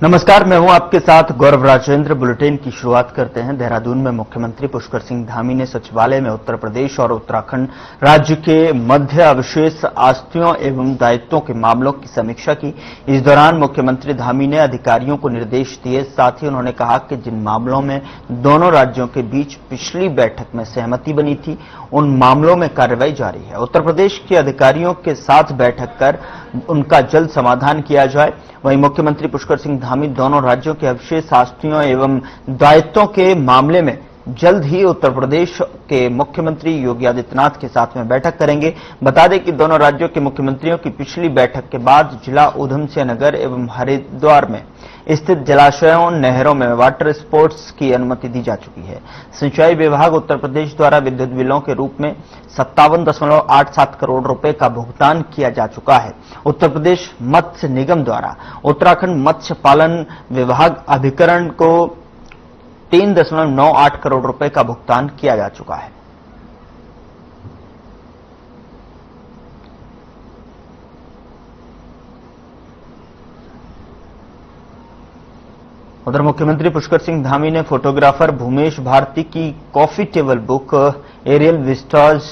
नमस्कार, मैं हूं आपके साथ गौरव राजेंद्र। बुलेटिन की शुरुआत करते हैं। देहरादून में मुख्यमंत्री पुष्कर सिंह धामी ने सचिवालय में उत्तर प्रदेश और उत्तराखंड राज्य के मध्य अवशेष आस्तियों एवं दायित्वों के मामलों की समीक्षा की। इस दौरान मुख्यमंत्री धामी ने अधिकारियों को निर्देश दिए। साथ ही उन्होंने कहा कि जिन मामलों में दोनों राज्यों के बीच पिछली बैठक में सहमति बनी थी, उन मामलों में कार्रवाई जारी है। उत्तर प्रदेश के अधिकारियों के साथ बैठक कर उनका जल्द समाधान किया जाए। वहीं मुख्यमंत्री पुष्कर सिंह धामी दोनों राज्यों के अवशेष आस्तियों एवं दायित्वों के मामले में जल्द ही उत्तर प्रदेश के मुख्यमंत्री योगी आदित्यनाथ के साथ में बैठक करेंगे। बता दें कि दोनों राज्यों के मुख्यमंत्रियों की पिछली बैठक के बाद जिला उधम सिंह नगर एवं हरिद्वार में स्थित जलाशयों, नहरों में वाटर स्पोर्ट्स की अनुमति दी जा चुकी है। सिंचाई विभाग उत्तर प्रदेश द्वारा विद्युत बिलों के रूप में 57.87 करोड़ रुपए का भुगतान किया जा चुका है। उत्तर प्रदेश मत्स्य निगम द्वारा उत्तराखंड मत्स्य पालन विभाग अभिकरण को 3.98 करोड़ रुपए का भुगतान किया जा चुका है। उधर मुख्यमंत्री पुष्कर सिंह धामी ने फोटोग्राफर भूमेश भारती की coffee table book aerial vistas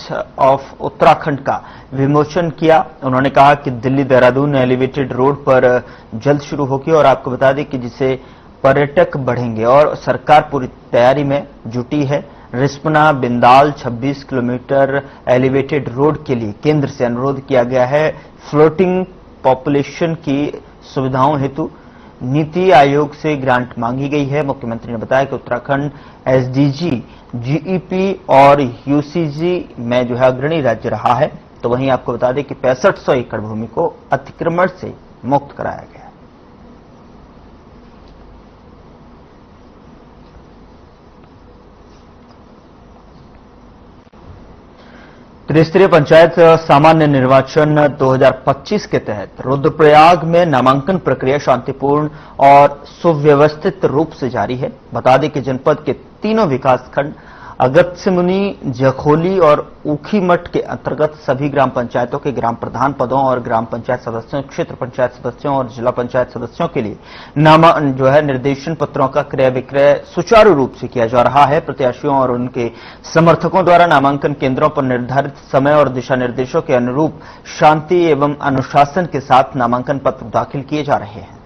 of Uttarakhand का विमोचन किया। उन्होंने कहा कि दिल्ली देहरादून एलिवेटेड रोड पर जल्द शुरू होगी और आपको बता दें कि जिससे पर्यटक बढ़ेंगे और सरकार पूरी तैयारी में जुटी है। Rispana Bindal 26 kilometre elevated road के लिए केंद्र से अनुरोध किया गया है। फ्लोटिंग पॉपुलेशन की सुविधाओं हेतु नीति आयोग से ग्रांट मांगी गई है। मुख्यमंत्री ने बताया कि उत्तराखंड एसडीजी, जीईपी और यूसीजी में अग्रणी राज्य रहा है। तो वहीं आपको बता दें कि 6500 एकड़ भूमि को अतिक्रमण से मुक्त कराया गया। त्रिस्तरीय पंचायत सामान्य निर्वाचन 2025 के तहत रुद्रप्रयाग में नामांकन प्रक्रिया शांतिपूर्ण और सुव्यवस्थित रूप से जारी है। बता दें कि जनपद के तीनों विकासखंड अगस्त्यमुनि, जखोली और ऊखीमठ के अंतर्गत सभी ग्राम पंचायतों के ग्राम प्रधान पदों और ग्राम पंचायत सदस्यों, क्षेत्र पंचायत सदस्यों और जिला पंचायत सदस्यों के लिए निर्देशन पत्रों का क्रय विक्रय सुचारू रूप से किया जा रहा है। प्रत्याशियों और उनके समर्थकों द्वारा नामांकन केंद्रों पर निर्धारित समय और दिशा निर्देशों के अनुरूप शांति एवं अनुशासन के साथ नामांकन पत्र दाखिल किए जा रहे हैं।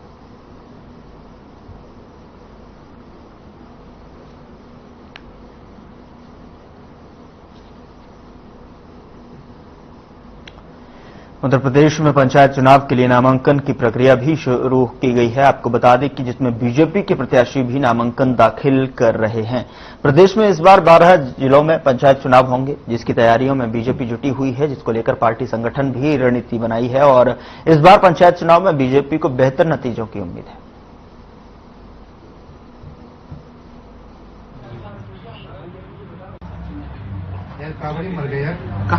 उत्तर प्रदेश में पंचायत चुनाव के लिए नामांकन की प्रक्रिया भी शुरू की गई है। आपको बता दें कि जिसमें बीजेपी के प्रत्याशी भी नामांकन दाखिल कर रहे हैं। प्रदेश में इस बार 12 जिलों में पंचायत चुनाव होंगे, जिसकी तैयारियों में बीजेपी जुटी हुई है, जिसको लेकर पार्टी संगठन भी रणनीति बनाई है और इस बार पंचायत चुनाव में बीजेपी को बेहतर नतीजों की उम्मीद है।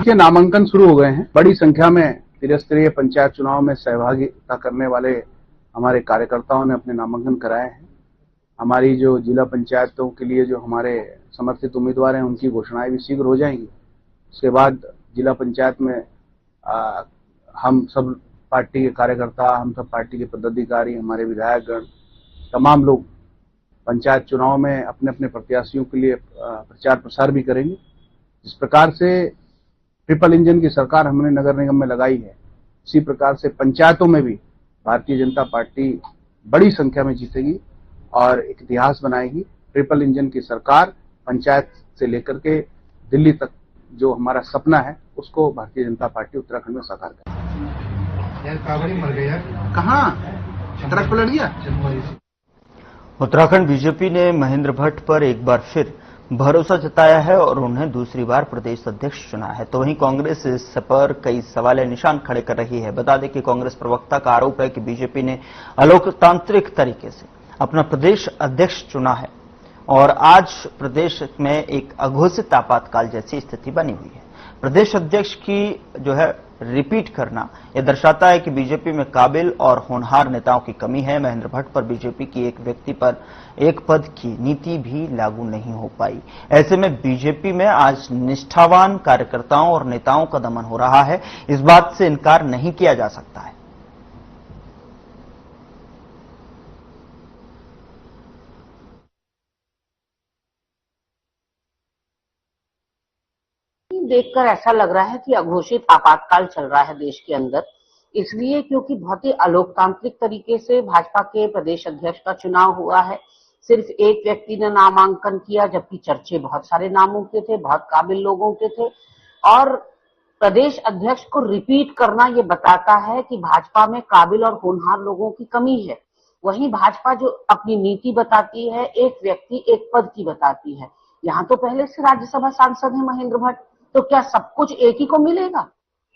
के नामांकन शुरू हो गए हैं। बड़ी संख्या में त्रिस्तरीय पंचायत चुनाव में सहभागिता करने वाले हमारे कार्यकर्ताओं ने अपने नामांकन कराए हैं। हमारी जो जिला पंचायतों के लिए जो हमारे समर्थित उम्मीदवार हैं, उनकी घोषणाएं भी शीघ्र हो जाएंगी। उसके बाद जिला पंचायत में हम सब पार्टी के कार्यकर्ता, हम सब पार्टी के पदाधिकारी, हमारे विधायकगण, तमाम लोग पंचायत चुनाव में अपने अपने प्रत्याशियों के लिए प्रचार प्रसार भी करेंगे। जिस प्रकार से ट्रिपल इंजन की सरकार हमने नगर निगम में लगाई है, इसी प्रकार से पंचायतों में भी भारतीय जनता पार्टी बड़ी संख्या में जीतेगी और एक इतिहास बनाएगी। ट्रिपल इंजन की सरकार पंचायत से लेकर के दिल्ली तक जो हमारा सपना है, उसको भारतीय जनता पार्टी उत्तराखंड में साकार करेगी। कावड़ी मर गया, कहाँ ट्रक पलट गया। उत्तराखंड बीजेपी ने महेंद्र भट्ट पर एक बार फिर भरोसा जताया है और उन्हें दूसरी बार प्रदेश अध्यक्ष चुना है। तो वहीं कांग्रेस इस पर कई सवाल निशान खड़े कर रही है। बता दें कि कांग्रेस प्रवक्ता का आरोप है कि बीजेपी ने अलोकतांत्रिक तरीके से अपना प्रदेश अध्यक्ष चुना है और आज प्रदेश में एक अघोषित आपातकाल जैसी स्थिति बनी हुई है। प्रदेश अध्यक्ष की रिपीट करना यह दर्शाता है कि बीजेपी में काबिल और होनहार नेताओं की कमी है। महेंद्र भट्ट पर बीजेपी की एक व्यक्ति पर एक पद की नीति भी लागू नहीं हो पाई। ऐसे में बीजेपी में आज निष्ठावान कार्यकर्ताओं और नेताओं का दमन हो रहा है। इस बात से इनकार नहीं किया जा सकता है। देखकर ऐसा लग रहा है कि अघोषित आपातकाल चल रहा है देश के अंदर, इसलिए क्योंकि बहुत ही अलोकतांत्रिक तरीके से भाजपा के प्रदेश अध्यक्ष का चुनाव हुआ है। सिर्फ एक व्यक्ति ने नामांकन किया, जबकि चर्चे बहुत सारे नामों के थे, बहुत काबिल लोगों के थे। और प्रदेश अध्यक्ष को रिपीट करना ये बताता है कि भाजपा में काबिल और होनहार लोगों की कमी है। वहीं भाजपा जो अपनी नीति बताती है, एक व्यक्ति एक पद की बताती है। यहाँ तो पहले से राज्यसभा सांसद है महेंद्र भट्ट, तो क्या सब कुछ एक ही को मिलेगा?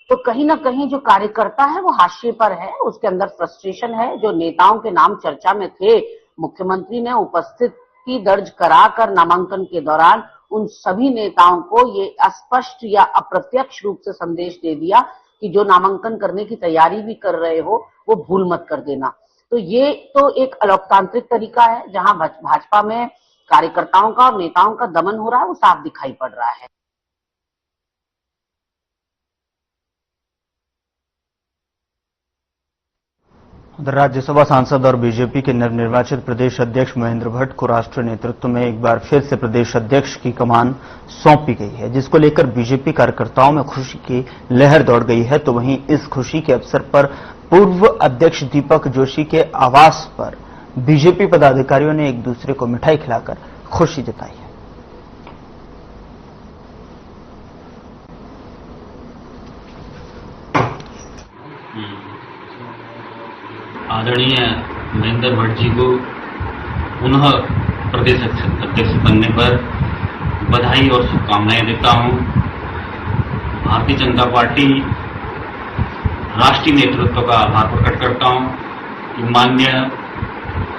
तो कहीं ना कहीं जो कार्यकर्ता है वो हाशिए पर है, उसके अंदर फ्रस्ट्रेशन है। जो नेताओं के नाम चर्चा में थे, मुख्यमंत्री ने उपस्थिति दर्ज कराकर नामांकन के दौरान उन सभी नेताओं को ये अस्पष्ट या अप्रत्यक्ष रूप से संदेश दे दिया कि जो नामांकन करने की तैयारी भी कर रहे हो वो भूल मत कर देना। तो ये तो एक अलोकतांत्रिक तरीका है जहां भाजपा में कार्यकर्ताओं का और नेताओं का दमन हो रहा है, वो साफ दिखाई पड़ रहा है। उधर राज्यसभा सांसद और बीजेपी के नवनिर्वाचित प्रदेश अध्यक्ष महेंद्र भट्ट को राष्ट्रीय नेतृत्व में एक बार फिर से प्रदेश अध्यक्ष की कमान सौंपी गई है, जिसको लेकर बीजेपी कार्यकर्ताओं में खुशी की लहर दौड़ गई है। तो वहीं इस खुशी के अवसर पर पूर्व अध्यक्ष दीपक जोशी के आवास पर बीजेपी पदाधिकारियों ने एक दूसरे को मिठाई खिलाकर खुशी जताई है। आदरणीय महेंद्र भट्ट जी को पुनः प्रदेश अध्यक्ष बनने पर बधाई और शुभकामनाएं देता हूं। भारतीय जनता पार्टी राष्ट्रीय नेतृत्व का आभार प्रकट करता हूं कि माननीय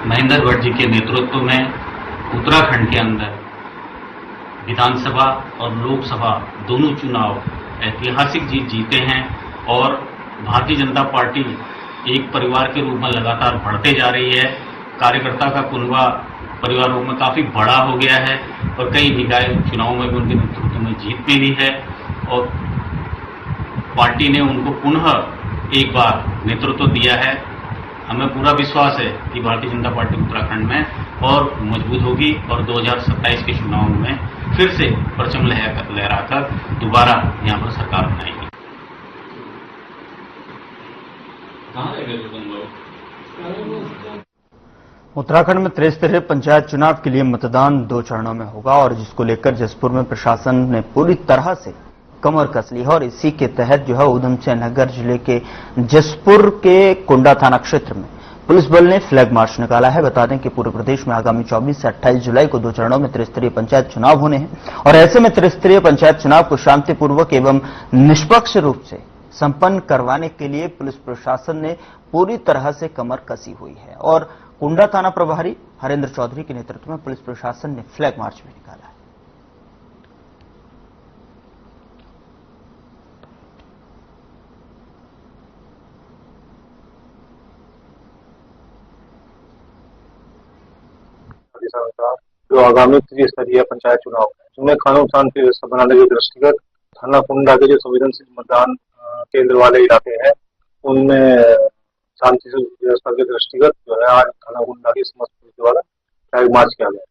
महेंद्र भट्ट जी के नेतृत्व में उत्तराखंड के अंदर विधानसभा और लोकसभा दोनों चुनाव ऐतिहासिक जीते हैं और भारतीय जनता पार्टी एक परिवार के रूप में लगातार बढ़ते जा रही है। कार्यकर्ता का कुनबा परिवारों में काफी बड़ा हो गया है और कई निकाय चुनावों में भी उनके नेतृत्व में जीत मिली है और पार्टी ने उनको पुनः एक बार नेतृत्व दिया है। हमें पूरा विश्वास है कि भारतीय जनता पार्टी उत्तराखंड में और मजबूत होगी और 2027 के चुनाव में फिर से परचम लहराकर दोबारा यहाँ पर सरकार बनाएगी। उत्तराखंड में त्रिस्तरीय पंचायत चुनाव के लिए मतदान 2 चरणों में होगा और जिसको लेकर जसपुर में प्रशासन ने पूरी तरह से कमर कस ली है और इसी के तहत जो है उधमसिंह नगर जिले के जसपुर के कुंडा थाना क्षेत्र में पुलिस बल ने फ्लैग मार्च निकाला है। बता दें कि पूरे प्रदेश में आगामी 24 से 28 जुलाई को 2 चरणों में त्रिस्तरीय पंचायत चुनाव होने हैं और ऐसे में त्रिस्तरीय पंचायत चुनाव को शांतिपूर्वक एवं निष्पक्ष रूप से संपन्न करवाने के लिए पुलिस प्रशासन ने पूरी तरह से कमर कसी हुई है और कुंडा थाना प्रभारी हरेंद्र चौधरी के नेतृत्व में पुलिस प्रशासन ने फ्लैग मार्च भी निकाला है। जो आगामी त्रिस्तरीय पंचायत चुनाव जिनमें कानून शांति व्यवस्था बनाने के दृष्टिगत थाना कुंडा के जो संवेदनशील मतदान केंद्र वाले इलाके हैं उनमें शांति व्यवस्था के दृष्टिगत जो है आज थाना कुंडा की समस्त पुलिस द्वारा फ्लैग मार्च किया गया।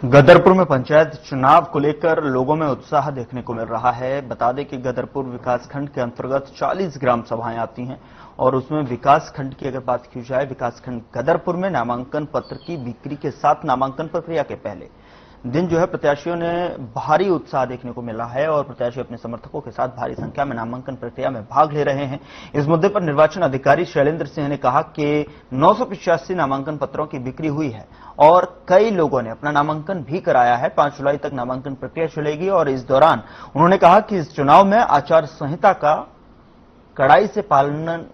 गदरपुर में पंचायत चुनाव को लेकर लोगों में उत्साह देखने को मिल रहा है। बता दें कि गदरपुर विकासखंड के अंतर्गत 40 ग्राम सभाएं आती हैं और उसमें विकासखंड की अगर बात की जाए, विकासखंड गदरपुर में नामांकन पत्र की बिक्री के साथ नामांकन प्रक्रिया के पहले दिन जो है प्रत्याशियों ने भारी उत्साह देखने को मिला है और प्रत्याशी अपने समर्थकों के साथ भारी संख्या में नामांकन प्रक्रिया में भाग ले रहे हैं। इस मुद्दे पर निर्वाचन अधिकारी शैलेंद्र सिंह ने कहा कि 985 नामांकन पत्रों की बिक्री हुई है और कई लोगों ने अपना नामांकन भी कराया है। 5 जुलाई तक नामांकन प्रक्रिया चलेगी और इस दौरान उन्होंने कहा कि इस चुनाव में आचार संहिता का कड़ाई से पालन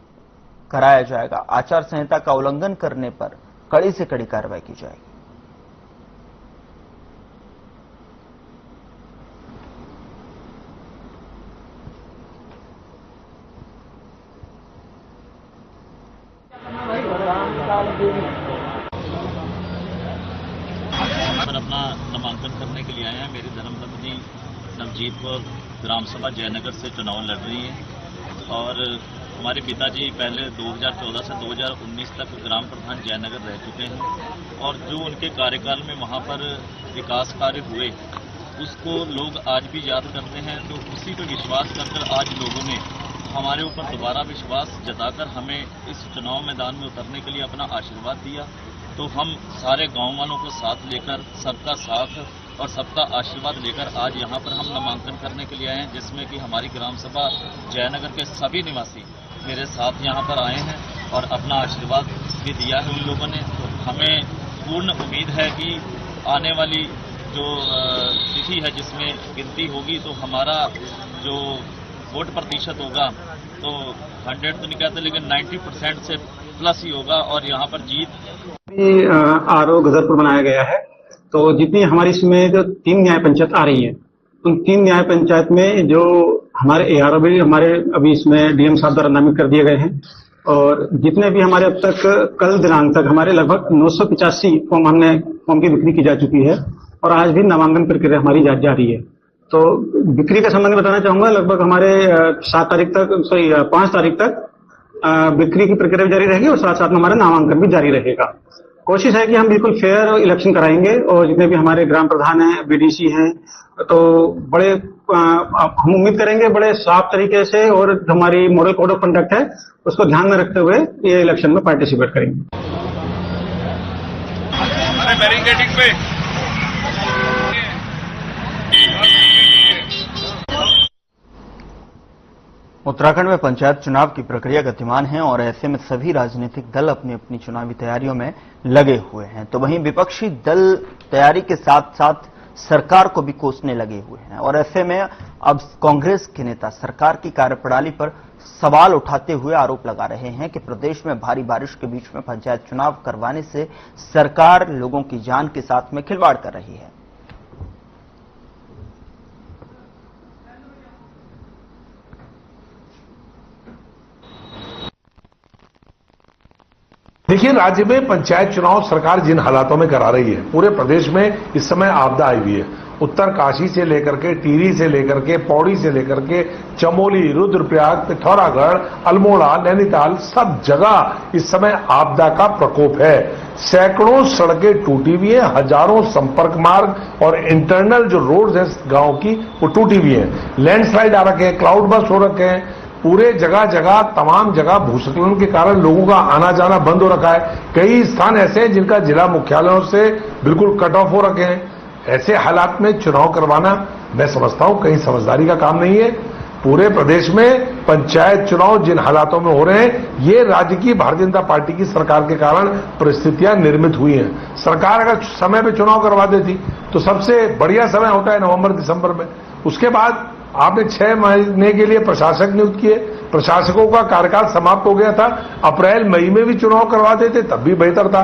कराया जाएगा। आचार संहिता का उल्लंघन करने पर कड़ी से कड़ी कार्रवाई की जाएगी। पर अपना नामांकन करने के लिए आए हैं। मेरी धर्मपत्नी नवजीत कौर ग्राम सभा जयनगर से चुनाव लड़ रही है और हमारे पिताजी पहले 2014 से 2019 तक ग्राम प्रधान जयनगर रह चुके हैं और जो उनके कार्यकाल में वहां पर विकास कार्य हुए उसको लोग आज भी याद करते हैं। तो उसी पर विश्वास कर आज लोगों ने हमारे ऊपर दोबारा विश्वास जताकर हमें इस चुनाव मैदान में उतरने के लिए अपना आशीर्वाद दिया। तो हम सारे गांव वालों को साथ लेकर सबका साथ और सबका आशीर्वाद लेकर आज यहां पर हम नामांकन करने के लिए आए हैं, जिसमें कि हमारी ग्राम सभा जयनगर के सभी निवासी मेरे साथ यहां पर आए हैं और अपना आशीर्वाद भी दिया है उन लोगों ने। हमें पूर्ण उम्मीद है कि आने वाली जो तिथि है जिसमें गिनती होगी तो हमारा जो वोट प्रतिशत होगा तो 100 तो नहीं कहते लेकिन 90% से प्लस ही होगा और यहाँ पर जीत आरओ गजरपुर बनाया गया है। तो जितनी हमारी इसमें जो 3 न्याय पंचायत आ रही है उन 3 न्याय पंचायत में जो हमारे एआरओ भी हमारे अभी इसमें डीएम साहब द्वारा नामित कर दिए गए हैं और जितने भी हमारे अब तक कल दिनांक तक हमारे लगभग 985 फॉर्म की बिक्री की जा चुकी है और आज भी नामांकन प्रक्रिया हमारी जारी है। तो बिक्री के संबंध में बताना चाहूंगा लगभग हमारे 5 तारीख तक बिक्री की प्रक्रिया भी जारी रहेगी और साथ साथ में हमारा नामांकन भी जारी रहेगा। कोशिश है कि हम बिल्कुल फेयर इलेक्शन कराएंगे और जितने भी हमारे ग्राम प्रधान हैं, बीडीसी हैं, तो बड़े हम उम्मीद करेंगे बड़े साफ तरीके से और हमारी मॉडल कोड ऑफ कंडक्ट है उसको ध्यान में रखते हुए ये इलेक्शन में पार्टिसिपेट करेंगे। बैरिकेडिंग पे उत्तराखंड में पंचायत चुनाव की प्रक्रिया गतिमान है और ऐसे में सभी राजनीतिक दल अपनी अपनी चुनावी तैयारियों में लगे हुए हैं। तो वहीं विपक्षी दल तैयारी के साथ साथ सरकार को भी कोसने लगे हुए हैं और ऐसे में अब कांग्रेस के नेता सरकार की कार्यप्रणाली पर सवाल उठाते हुए आरोप लगा रहे हैं कि प्रदेश में भारी बारिश के बीच में पंचायत चुनाव करवाने से सरकार लोगों की जान के साथ में खिलवाड़ कर रही है। देखिए, राज्य में पंचायत चुनाव सरकार जिन हालातों में करा रही है, पूरे प्रदेश में इस समय आपदा आई हुई है। उत्तरकाशी से लेकर के टिहरी से लेकर के पौड़ी से लेकर के चमोली, रुद्रप्रयाग, पिथौरागढ़, अल्मोड़ा, नैनीताल, सब जगह इस समय आपदा का प्रकोप है। सैकड़ों सड़कें टूटी हुई हैं, हजारों संपर्क मार्ग और इंटरनल जो रोड्स हैं गांव की वो टूटी हुई हैं। लैंडस्लाइड आ रखे हैं, क्लाउड बर्स्ट हो रखे हैं, पूरे जगह जगह तमाम जगह भूस्खलन के कारण लोगों का आना जाना बंद हो रखा है। कई स्थान ऐसे हैं जिनका जिला मुख्यालयों से बिल्कुल कट ऑफ हो रखे हैं। ऐसे हालात में चुनाव करवाना मैं समझता हूं कहीं समझदारी का काम नहीं है। पूरे प्रदेश में पंचायत चुनाव जिन हालातों में हो रहे हैं ये राज्य की भारतीय जनता पार्टी की सरकार के कारण परिस्थितियां निर्मित हुई हैं। सरकार अगर समय पे चुनाव करवा देती तो सबसे बढ़िया समय होता है नवंबर दिसंबर में। उसके बाद आपने 6 महीने के लिए प्रशासक नियुक्त किए, प्रशासकों का कार्यकाल समाप्त हो गया था। अप्रैल मई में भी चुनाव करवा देते तब भी बेहतर था।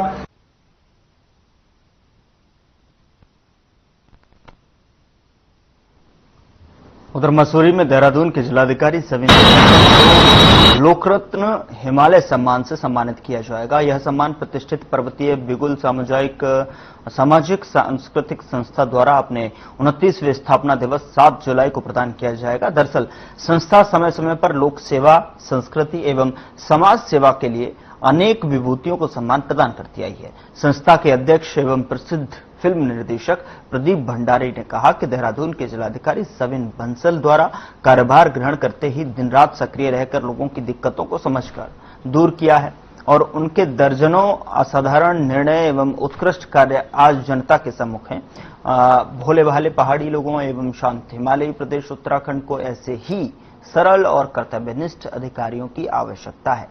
उधर मसूरी में देहरादून के जिलाधिकारी सविन को लोकरत्न हिमालय सम्मान से सम्मानित किया जाएगा। यह सम्मान प्रतिष्ठित पर्वतीय बिगुल सामाजिक सांस्कृतिक संस्था द्वारा अपने 29वें स्थापना दिवस 7 जुलाई को प्रदान किया जाएगा। दरअसल संस्था समय समय पर लोक सेवा, संस्कृति एवं समाज सेवा के लिए अनेक विभूतियों को सम्मान प्रदान करती आई है। संस्था के अध्यक्ष एवं प्रसिद्ध फिल्म निर्देशक प्रदीप भंडारी ने कहा कि देहरादून के जिलाधिकारी सविन बंसल द्वारा कार्यभार ग्रहण करते ही दिन रात सक्रिय रहकर लोगों की दिक्कतों को समझकर दूर किया है और उनके दर्जनों असाधारण निर्णय एवं उत्कृष्ट कार्य आज जनता के सम्मुख हैं। भोले भाले पहाड़ी लोगों एवं शांत हिमालयी प्रदेश उत्तराखंड को ऐसे ही सरल और कर्तव्यनिष्ठ अधिकारियों की आवश्यकता है।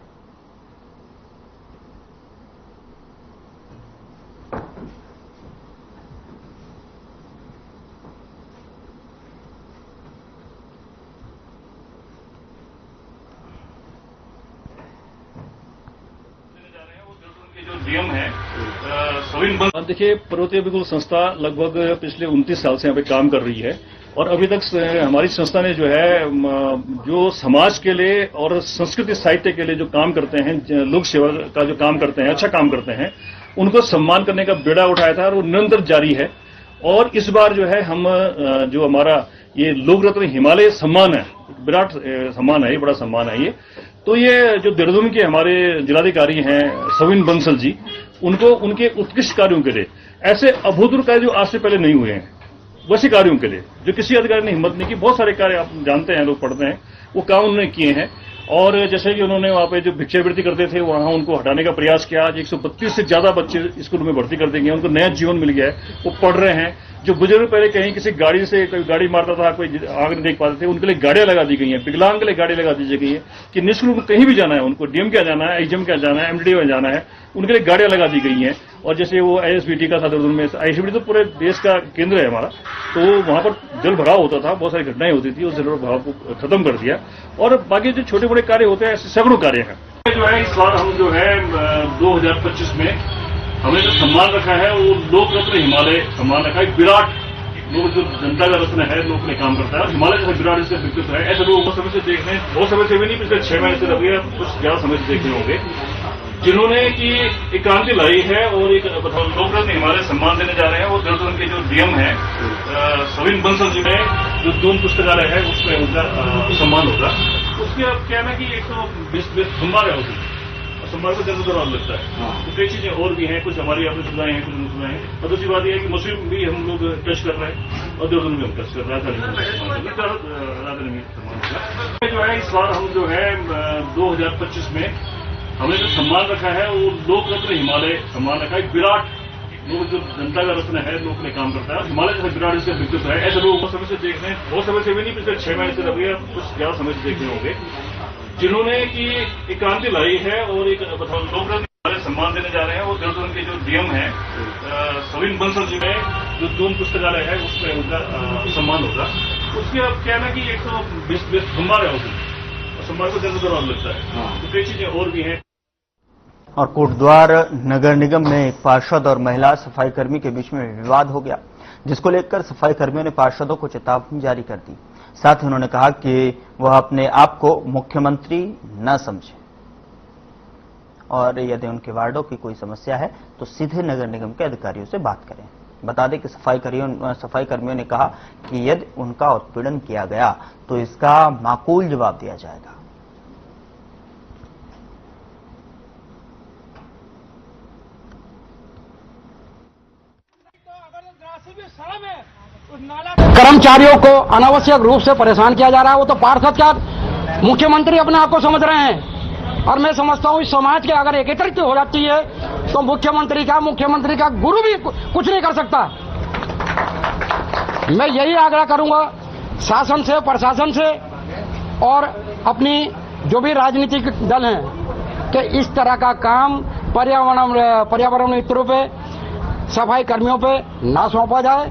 डीएम है सविन बंसल। देखिए, पर्वतीय बिगुल संस्था लगभग पिछले 29 साल से यहाँ पे काम कर रही है और अभी तक हमारी संस्था ने जो है जो समाज के लिए और संस्कृति साहित्य के लिए जो काम करते हैं, लोक सेवा का जो काम करते हैं, अच्छा काम करते हैं, उनको सम्मान करने का बेड़ा उठाया था और वो निरंतर जारी है। और इस बार जो है हम जो हमारा ये लोक रत्न हिमालय सम्मान है, विराट सम्मान है, ये बड़ा सम्मान है ये। तो ये जो देहरादून के हमारे जिलाधिकारी हैं सविन बंसल जी, उनको उनके उत्कृष्ट कार्यों के लिए, ऐसे अभूतपूर्व कार्य जो आज से पहले नहीं हुए हैं, वैसे कार्यों के लिए जो किसी अधिकारी ने हिम्मत नहीं की, बहुत सारे कार्य आप जानते हैं, लोग पढ़ते हैं, वो काम उन्होंने किए हैं। और जैसे कि उन्होंने वहां पे जो भिक्षावृत्ति करते थे, वहां उनको हटाने का प्रयास किया। आज 132 से ज्यादा बच्चे स्कूल में भर्ती कर देंगे, उनको नया जीवन मिल गया है, वो पढ़ रहे हैं। जो बुजुर्ग पहले कहीं किसी गाड़ी से कोई गाड़ी मारता था, कोई आग नहीं देख पाते थे, उनके लिए गाड़ियां लगा दी गई हैं, विकलांग के लिए गाड़ी लगा दी गई है कि निःशुल्क कहीं भी जाना है, उनको डीएम क्या जाना है, एचएम क्या जाना है, एमडीडी में जाना है, उनके लिए गाड़ियां लगा दी गई हैं। और जैसे वो आईएसबीटी का था देहरादून में, आईएसबीटी तो पूरे देश का केंद्र है हमारा, तो वहां पर जल भराव होता था, बहुत सारी घटनाएं होती थी, उस जल भराव को खत्म कर दिया। और बाकी जो छोटे बड़े कार्य होते हैं, ऐसे सैकड़ों कार्य हैं। जो है इस बार हम जो है 2025 में हमने जो सम्मान रखा है वो लोक रत्न हिमालय सम्मान रखा है। विराट लोग जो जनता का रत्न है, लोग ने काम करता है, हिमालय जैसा विराट इसका व्यक्तित्व है। ऐसे लोग बहुत समय से देख रहे हैं, बहुत समय से भी नहीं, पिछले 6 महीने से लगे, कुछ ज्यादा समय से देख रहे होंगे, जिन्होंने की एक क्रांति लाई है और एक लोक रत्न हिमालय सम्मान देने जा रहे हैं। वो देहरादून के जो डीएम है सविन बंसल जी में जो दून पुस्तकालय है, उसमें उनका सम्मान होगा। उसके अब क्या है ना कि 120 सोमवार है, उसी सोमवार को जरूर दौरान लगता है। तो कई चीजें और भी हैं, कुछ हमारी अपनी सुविधाएं हैं, कुछ सुविधाएं हैं। और दूसरी बात यह है कि मुस्लिम भी हम लोग टच कर रहे हैं और देहरादून में हम टच कर रहे हैं। राजधानी में सम्मान होगा। जो है इस बार हम जो है 2025 में हमने जो सम्मान रखा है वो लोक रत्न हिमालय सम्मान रखा है। विराट लोग जो जनता का रत्न है, लोग ने काम करता है, हिमालय जैसा विराट इसका व्यक्तित्व है। ऐसे लोग बहुत समय से देख रहे हैं, बहुत समय से भी नहीं, पिछले 6 महीने से लगे, कुछ ज्यादा समय से देख रहे होंगे, जिन्होंने की एक क्रांति लाई है और एक लोक रत्न हिमालय सम्मान देने जा रहे हैं। वो देहरादून के जो डीएम है सविन बंसल जी में जो दून पुस्तकालय है, उसमें उनका सम्मान होगा। उसके अब क्या है ना कि 120 सोमवार है, उसी सोमवार को जरूर दौरान लगता है। तो कई चीजें और भी हैं। और कोटद्वार नगर निगम में एक पार्षद और महिला सफाई कर्मी के बीच में विवाद हो गया, जिसको लेकर सफाई कर्मियों ने पार्षदों को चेतावनी जारी कर दी। साथ ही उन्होंने कहा कि वह अपने आप को मुख्यमंत्री न समझे और यदि उनके वार्डों की कोई समस्या है तो सीधे नगर निगम के अधिकारियों से बात करें। बता दें कि सफाई कर्मियों ने कहा कि यदि उनका उत्पीड़न किया गया तो इसका माकूल जवाब दिया जाएगा। कर्मचारियों को अनावश्यक रूप से परेशान किया जा रहा है। वो तो पार्षद क्या मुख्यमंत्री अपने आप को समझ रहे हैं। और मैं समझता हूँ इस समाज के अगर एकत्रित हो जाती है तो मुख्यमंत्री का गुरु भी कुछ नहीं कर सकता। मैं यही आग्रह करूंगा शासन से, प्रशासन से और अपनी जो भी राजनीतिक दल हैं कि इस तरह का काम पर्यावरण मित्रों पे, सफाई कर्मियों पे ना सौंपा जाए।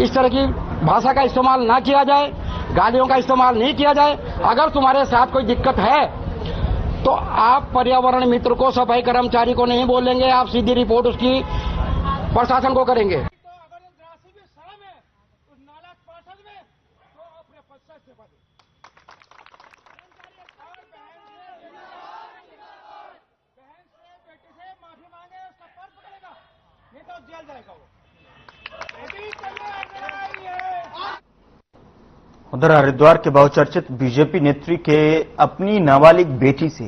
इस तरह की भाषा का इस्तेमाल ना किया जाए, गालियों का इस्तेमाल नहीं किया जाए। अगर तुम्हारे साथ कोई दिक्कत है तो आप पर्यावरण मित्र को, सफाई कर्मचारी को नहीं बोलेंगे, आप सीधी रिपोर्ट उसकी प्रशासन को करेंगे। उधर हरिद्वार के बहुचर्चित बीजेपी नेत्री के अपनी नाबालिग बेटी से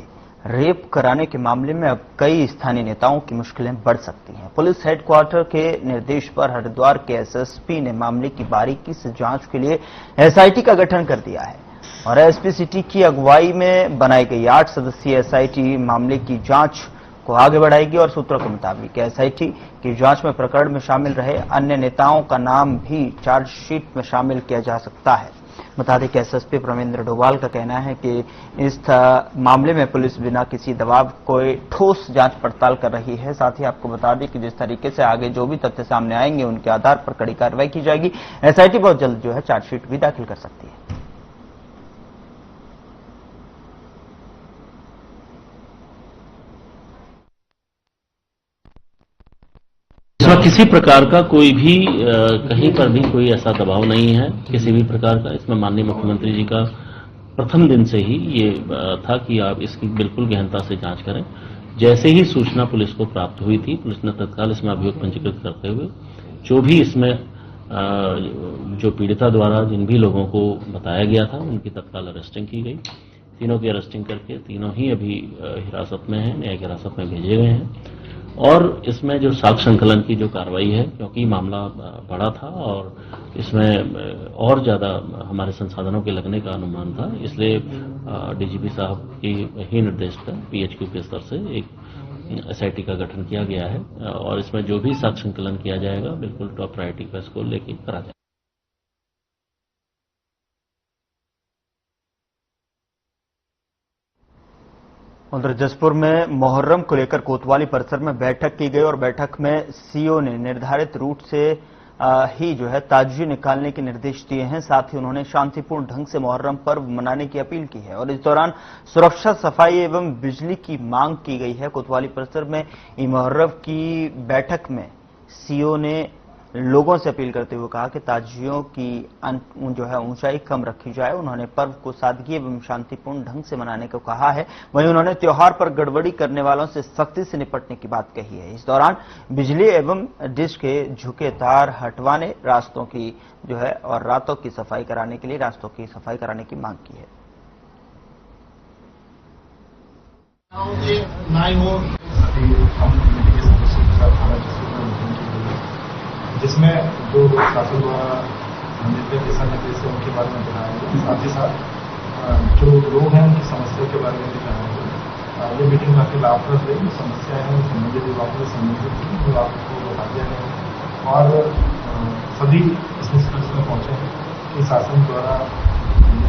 रेप कराने के मामले में अब कई स्थानीय नेताओं की मुश्किलें बढ़ सकती हैं। पुलिस हेडक्वार्टर के निर्देश पर हरिद्वार के एसएसपी ने मामले की बारीकी से जांच के लिए एसआईटी का गठन कर दिया है और एसपी सिटी की अगुवाई में बनाई गई 8 सदस्यीय एसआईटी मामले की जांच को आगे बढ़ाएगी और सूत्रों के मुताबिक एसआईटी की जांच में प्रकरण में शामिल रहे अन्य नेताओं का नाम भी चार्जशीट में शामिल किया जा सकता है। बता दें कि एसएसपी प्रमेंद्र डोभाल का कहना है कि इस मामले में पुलिस बिना किसी दबाव कोई ठोस जांच पड़ताल कर रही है। साथ ही आपको बता दें कि जिस तरीके से आगे जो भी तथ्य सामने आएंगे उनके आधार पर कड़ी कार्रवाई की जाएगी। एसआईटी बहुत जल्द जो है चार्जशीट भी दाखिल कर सकती है। इसमें किसी प्रकार का कोई भी कहीं पर भी कोई ऐसा दबाव नहीं है किसी भी प्रकार का। इसमें माननीय मुख्यमंत्री जी का प्रथम दिन से ही ये था कि आप इसकी बिल्कुल गहनता से जांच करें। जैसे ही सूचना पुलिस को प्राप्त हुई थी, पुलिस ने तत्काल इसमें अभियोग पंजीकृत करते हुए जो भी इसमें जो पीड़िता द्वारा जिन भी लोगों को बताया गया था उनकी तत्काल अरेस्टिंग की गई। तीनों की अरेस्टिंग करके तीनों ही अभी हिरासत में हैं, न्यायिक हिरासत में भेजे गए हैं। और इसमें जो साक्ष्य संकलन की जो कार्रवाई है, क्योंकि मामला बड़ा था और इसमें और ज्यादा हमारे संसाधनों के लगने का अनुमान था, इसलिए डीजीपी साहब की ही निर्देश पर पीएचक्यू के स्तर से एक एसआईटी का गठन किया गया है और इसमें जो भी साक्ष्य संकलन किया जाएगा बिल्कुल टॉप प्रायोरिटी पर इसको लेके करा जाएगा। उधर जसपुर में मुहर्रम को लेकर कोतवाली परिसर में बैठक की गई और बैठक में सीओ ने निर्धारित रूट से ही जो है ताजिए निकालने के निर्देश दिए हैं। साथ ही उन्होंने शांतिपूर्ण ढंग से मुहर्रम पर्व मनाने की अपील की है और इस दौरान सुरक्षा, सफाई एवं बिजली की मांग की गई है। कोतवाली परिसर में मुहर्रम की बैठक में सीओ ने लोगों से अपील करते हुए कहा कि ताजियों की जो है ऊंचाई कम रखी जाए। उन्होंने पर्व को सादगी एवं शांतिपूर्ण ढंग से मनाने को कहा है। वहीं उन्होंने त्योहार पर गड़बड़ी करने वालों से सख्ती से निपटने की बात कही है। इस दौरान बिजली एवं डिश के झुके तार हटवाने, रास्तों की जो है और रातों की सफाई कराने के लिए रास्तों की सफाई कराने की मांग की है। जिसमें जो शासन द्वारा मंदिर के दिशा निर्देश है उनके बारे में बताया गया, साथ ही साथ जो लोग हैं उनकी समस्या के बारे में बताया गया। ये मीटिंग काफी लाभप्रद रही। समस्याएं हैं संबंधित विभाग से संबंधित विभाग को बता दिया गया और सभी इस निष्कर्ष में पहुंचे हैं कि शासन द्वारा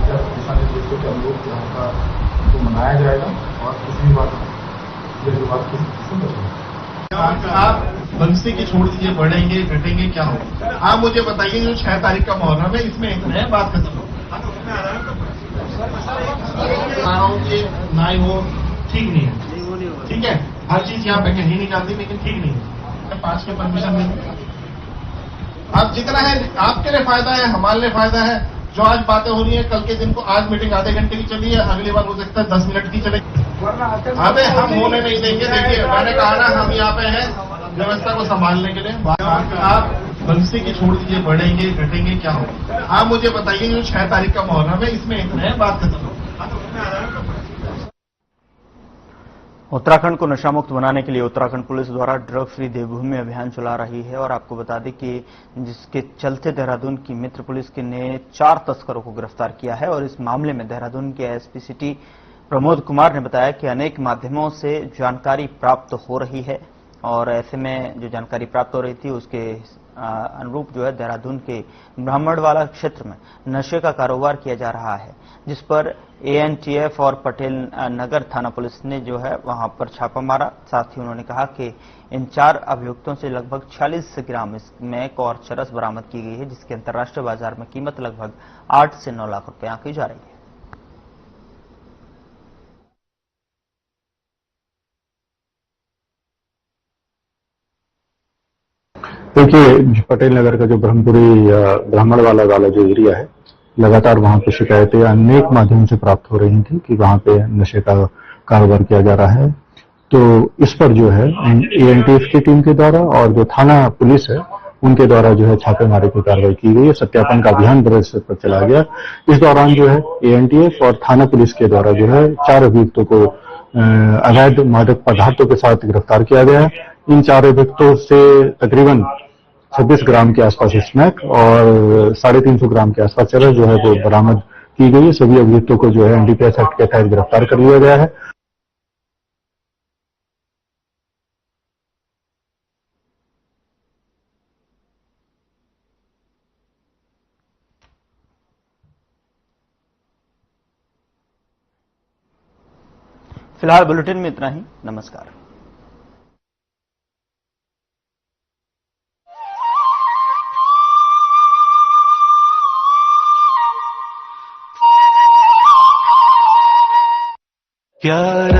दिशा निर्देशों के अनुरूप यहाँ का तो मनाया जाएगा और किसी भी बात विभाग की से बचेगा। आप बंसी की छोड़ दीजिए, बढ़ेंगे घटेंगे क्या होगा? आप मुझे बताइए जो 6 तारीख का मुहर्रम है इसमें इतना है, बात खत्म हो। ना ही वो ठीक नहीं है, ठीक है। हर चीज यहाँ पे कहीं नहीं जाती लेकिन ठीक नहीं है। 5 के परमिशन नहीं, आप जितना है आपके लिए फायदा है, हमारे लिए फायदा है। जो आज बातें हो रही है कल के दिन को, आज मीटिंग आधे घंटे की चली है, अगली बार हो सकता है 10 मिनट की चलेगी। अबे हम होने नहीं देंगे। देखिए मैंने कहा ना हम यहाँ पे हैं व्यवस्था को संभालने के लिए। आप बंसी की छोड़ दीजिए, बढ़ेंगे घटेंगे क्या होगा? आप मुझे बताइए जो 6 तारीख का मुहर्रम है इसमें इतना है, बात खत्म हो। उत्तराखंड को नशामुक्त बनाने के लिए उत्तराखंड पुलिस द्वारा ड्रग फ्री देवभूमि अभियान चला रही है और आपको बता दें कि जिसके चलते देहरादून की मित्र पुलिस ने 4 तस्करों को गिरफ्तार किया है और इस मामले में देहरादून के एसपी सिटी प्रमोद कुमार ने बताया कि अनेक माध्यमों से जानकारी प्राप्त हो रही है और ऐसे में जो जानकारी प्राप्त हो रही थी उसके अनुरूप जो है देहरादून के ब्राह्मणवाला क्षेत्र में नशे का कारोबार किया जा रहा है, जिस पर एएनटीएफ और पटेल नगर थाना पुलिस ने जो है वहां पर छापा मारा। साथ ही उन्होंने कहा कि इन 4 अभियुक्तों से लगभग 46 ग्राम स्मैक और चरस बरामद की गई है, जिसकी अंतर्राष्ट्रीय बाजार में कीमत लगभग 8 से 9 लाख रुपए आंकी जा रही है। देखिए पटेल नगर का जो ब्रह्मपुरी ब्राह्मणवाला वाला जो एरिया है, लगातार वहां पे शिकायतें अनेक माध्यम से प्राप्त हो रही थी कि वहां पे नशे का कारोबार किया जा रहा है। तो इस पर जो है एएनटीएफ की टीम के द्वारा और जो थाना पुलिस है उनके द्वारा जो है छापेमारी की कार्रवाई की गई है। सत्यापन का अभियान बड़े स्तर पर चला गया। इस दौरान जो है एएनटीएफ और थाना पुलिस के द्वारा जो है 4 अभियुक्तों को अवैध मादक पदार्थों के साथ गिरफ्तार किया गया है। इन 4 अभियुक्तों से तकरीबन 26 ग्राम के आसपास स्मैक और 350 ग्राम के आसपास चरस जो है वो बरामद की गई है। सभी अभियुक्तों को जो है एनडीपीएस एक्ट के तहत गिरफ्तार कर लिया गया है। फिलहाल बुलेटिन में इतना ही। नमस्कार। प्यार